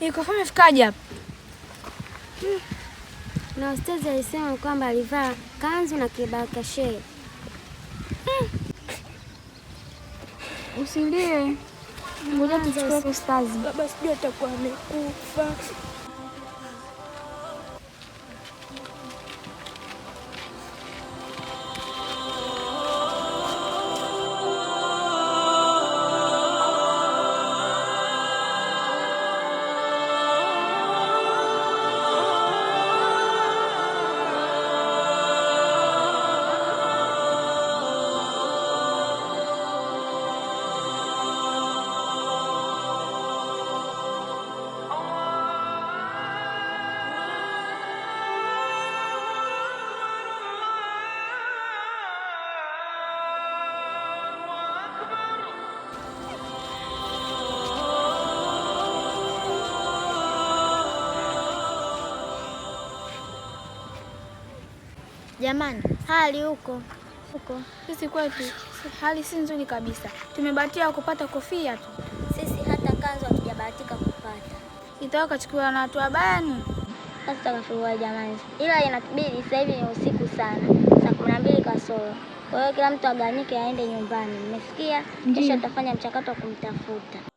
Iko fanya fikaje hapa? Na ustazi alisema kwamba alivaa kanzu na kibakashe. Usilie. Ngoja tuchukue ustazi. Baba sijui atakuwa amekufa. Jamani, hali huko. Sisi kwetu hali si nzuri kabisa. Tumebahatika kupata kofia tu. Sisi hata kanzu hatujabahatika kupata. Itakuwa kachukuliwa na watu wabani. Sasa kafurua jamani. Ila inatubidi sasa hivi ni usiku sana. Saa 12 kasoro. Kwa hiyo kila mtu aganike aende nyumbani. Mmesikia? Kesho tutafanya mchakato wa kumtafuta.